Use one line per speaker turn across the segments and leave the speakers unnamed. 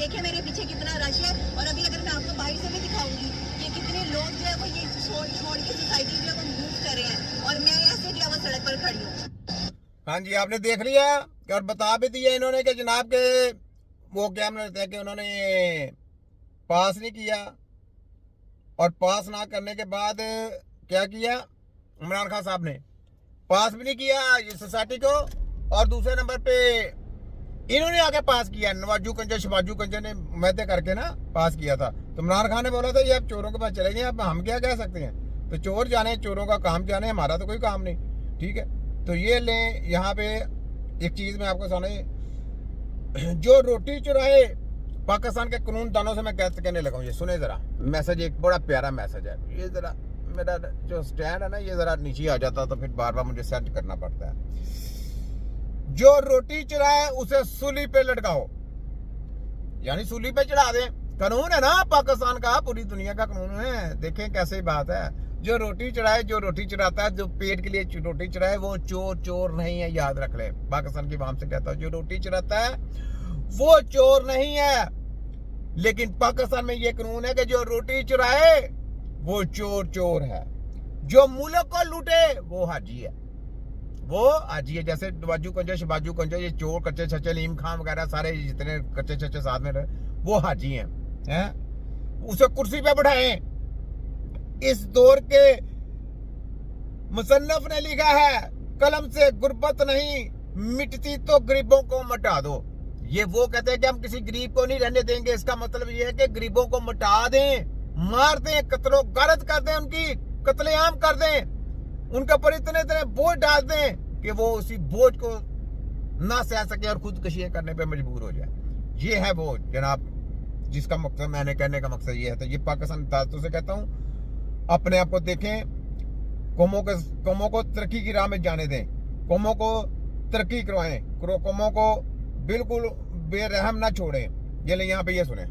देखें मेरे पीछे कितना रश है। और अभी अगर मैं आपको बाहर से भी दिखाऊंगी कि कितने लोग जो है वो ये छोड़ के सोसाइटी जो है वो मूव कर रहे हैं और मैं ऐसे जो है वो सड़क पर खड़ी हूँ।
हाँ जी, आपने देख लिया और बता भी दिया इन्होंने कि जनाब के वो क्या कहते हैं कि उन्होंने पास नहीं किया और पास ना करने के बाद क्या किया इमरान खान साहब ने, पास भी नहीं किया ये सोसाइटी को और दूसरे नंबर पे इन्होंने आके पास किया। नवाजू कंजर शबाजू कंजर ने मैदे करके ना पास किया था। तो इमरान खान ने बोला था ये अब चोरों के पास चले गए, अब हम क्या कह सकते हैं। तो चोर जाने, चोरों का काम जाने, हमारा तो कोई काम नहीं। ठीक है, तो ये लें यहाँ पे एक चीज मैं आपको सुनाई, जो रोटी चुराए पाकिस्तान के कानून दानों से मैं कहने लगा हूँ। ये सुने जरा मैसेज, एक बड़ा प्यारा मैसेज है। ये जरा मेरा जो स्टैंड है ना ये जरा नीचे आ जाता तो फिर बार बार मुझे सेट करना पड़ता है। जो रोटी चुराए उसे सूली पे लटकाओ, यानी सूली पे चढ़ा दे। कानून है ना पाकिस्तान का, पूरी दुनिया का कानून है। देखें कैसे बात है। जो रोटी चढ़ाए, जो रोटी चढ़ाता है, जो पेट के लिए रोटी चढ़ाए वो चोर नहीं है, याद रख ले। पाकिस्तान की आवाम से कहता हूं, जो रोटी चढ़ाता है वो चोर नहीं है। लेकिन पाकिस्तान में ये कानून है कि जो रोटी चुराए वो चोर है। जो मुल्क को लूटे वो हाजी है, वो हाजी है। जैसे नवाजू कंजर शबाजू कंजर, ये चोर कच्चे छच्चे लीम खान वगैरह सारे जितने कच्चे छच्चे साथ में रहे वो हाजी हैं। उसे कुर्सी पे बैठाएं। इस दौर के मुसन्नफ ने लिखा है, कलम से गुर्बत नहीं मिटती तो गरीबों को मिटा दो। ये वो कहते हैं कि हम किसी गरीब को नहीं रहने देंगे। इसका मतलब ये है कि गरीबों को मिटा दें, मार दें, कत्लो गारत कर दें, उनकी कत्लेआम कर दें, उनके ऊपर इतने इतने बोझ डाल दें कि वो उसी बोझ को ना सह सके और खुदकुशी करने पे मजबूर हो जाए। ये है वो जनाब जिसका मकसद, मैंने कहने का मकसद ये है। तो ये पाकिस्तान ताकतों से कहता हूँ, अपने आप को देखें, कौमों को तरक्की की राह में जाने दें, कौमों को तरक्की करवाएं, कौमों को बिल्कुल बेरहम ना छोड़ें। ये ले यहाँ पे ये सुने,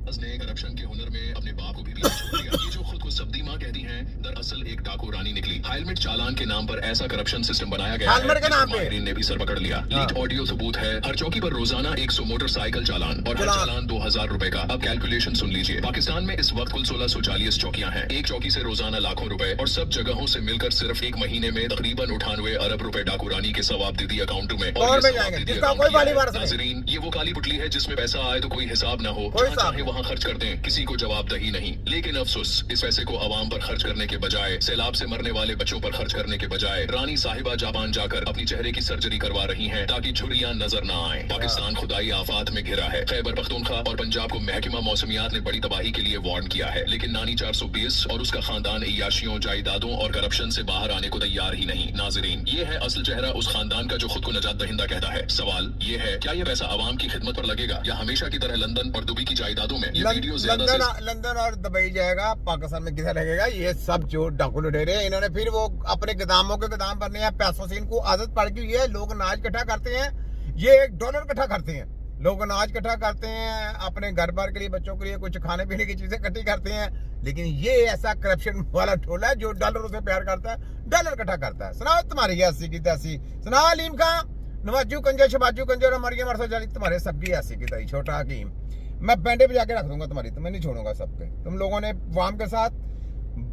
ने करप्शन के हुनर में अपने बाप को भी पीछे छोड़ दिया। ये जो खुद को सब्दी माँ कहती हैं, दरअसल एक डाकू रानी निकली। हेलमेट चालान के नाम पर ऐसा करप्शन सिस्टम बनाया गया है, माहिरीन ने भी सर पकड़ लिया। लीक ऑडियो सबूत है, हर चौकी पर रोजाना 100 मोटरसाइकिल चालान और हर चालान 2000 रुपए का। अब कैलकुलेशन सुन लीजिए। पाकिस्तान में इस वक्त कुल 1640 चौकियां हैं। एक चौकी से रोजाना लाखों रुपए और सब जगहों से मिलकर सिर्फ एक महीने में तकरीबन 98 अरब रुपए डाकू रानी के सवाब दीदी अकाउंटों में। नाज़रीन, ये वो काली पुटली है जिसमें पैसा आए तो कोई हिसाब न हो, जहाँ चाहे वहाँ खर्च कर दें, किसी को जवाबदेही नहीं। लेकिन अफसोस, इस पैसे को आवाम पर खर्च करने के बजाय, सैलाब से मरने वाले बच्चों पर खर्च करने के बजाय रानी साहिबा जापान जाकर अपनी चेहरे की सर्जरी करवा रही हैं ताकि झुर्रियां नजर न आए। पाकिस्तान खुदाई आफात में घिरा है। खैबर पख्तूनख्वा और पंजाब को महकमा मौसमियात ने बड़ी तबाही के लिए वार्न किया है, लेकिन नानी 420 और उसका खानदान इयाशियों, जायदादों और करप्शन से बाहर आने को तैयार ही नहीं। नाजरीन, ये है असल चेहरा उस खानदान का जो खुद को नजात दहिंदा कहता है। सवाल ये है, क्या ये पैसा आवाम की खिदमत पर लगेगा या हमेशा की तरह लंदन और दुबई की जायदादों में?
लंदन और दुबई जाएगा, पाकिस्तान में किधर लगेगा? ये सब जो डाकू लुटेरे, इन्होंने फिर वो अपने गोदामों के गोदाम बनने हैं। पैसों से इनको आदत पड़ गई है। लोग अनाज इकट्ठा करते हैं, ये $1 इकट्ठा करते हैं। लोग अनाज इकट्ठा करते हैं अपने घर बार के लिए, बच्चों के लिए, कुछ खाने पीने की चीजें इकट्ठी करते हैं। लेकिन ये ऐसा करप्शन वाला टोला है जो डॉलरों से प्यार करता है, डॉलर इकट्ठा करता है। सुनाओ तुम्हारी 80 की 80, सुनाओ अलीम खान, नवाजू कंजर शबाजू कंजर और मरियम अरसद जाली, तुम्हारे सबकी 80 की 80। छोटा हकीम, मैं बैंडे बजा के रख दूंगा तुम्हारी, तो मैं नहीं छोड़ूंगा सबके। तुम लोगों ने वाम के साथ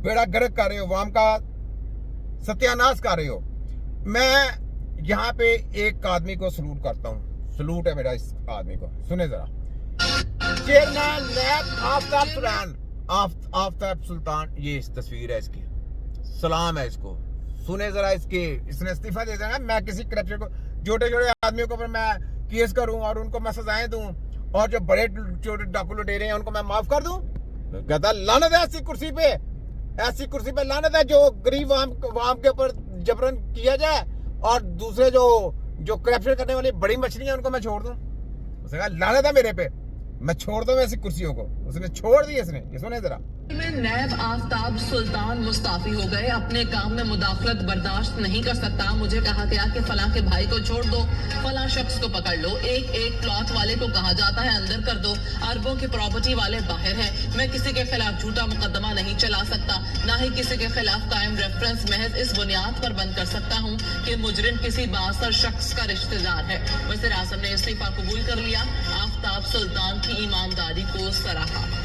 बेड़ा गर्क कर रहे हो, वाम का सत्यानाश कर रहे हो। मैं यहाँ पे एक आदमी को सलूट करता हूँ, सलूट है मेरा इस आदमी को। सुने जरा, चेयरमैन नैब आफ्ताब सुल्तान, ये इस तस्वीर है इसकी, सलाम है इसको। सुने जरा इसने इस्तीफा दे देना। मैं किसी करप्शन को, छोटे छोटे आदमियों के ऊपर मैं केस करूं और उनको मैं सजाएं दूं, और जो बड़े छोटे डाकू लुटेरे हैं उनको मैं माफ कर दूं? कहता लानत है ऐसी कुर्सी पे लानत है जो गरीब वाम के ऊपर जबरन किया जाए, और दूसरे जो करप्शन करने वाली बड़ी मछलियां उनको मैं छोड़ दूं? उसने कहा लानत है मेरे पे, मैं छोड़ दूं ऐसी कुर्सियों को। उसने छोड़ दी इसने। ये सुने जरा,
नैब आफ्ताब सुल्तान मुस्ताफी हो गए। अपने काम में मुदाखलत बर्दाश्त नहीं कर सकता। मुझे कहा गया कि फला के भाई को छोड़ दो, फला शख्स को पकड़ लो, एक क्लॉथ वाले को कहा जाता है अंदर कर दो, अरबों की प्रॉपर्टी वाले बाहर है। मैं किसी के खिलाफ झूठा मुकदमा नहीं चला सकता, ना ही किसी के खिलाफ कायम रेफरेंस महज इस बुनियाद पर बंद कर सकता हूँ कि मुजरिम किसी बासर शख्स का रिश्तेदार है। वज़ीर आज़म ने इस्तीफा कबूल कर लिया। आफ्ताब सुल्तान की ईमानदारी को सराहा।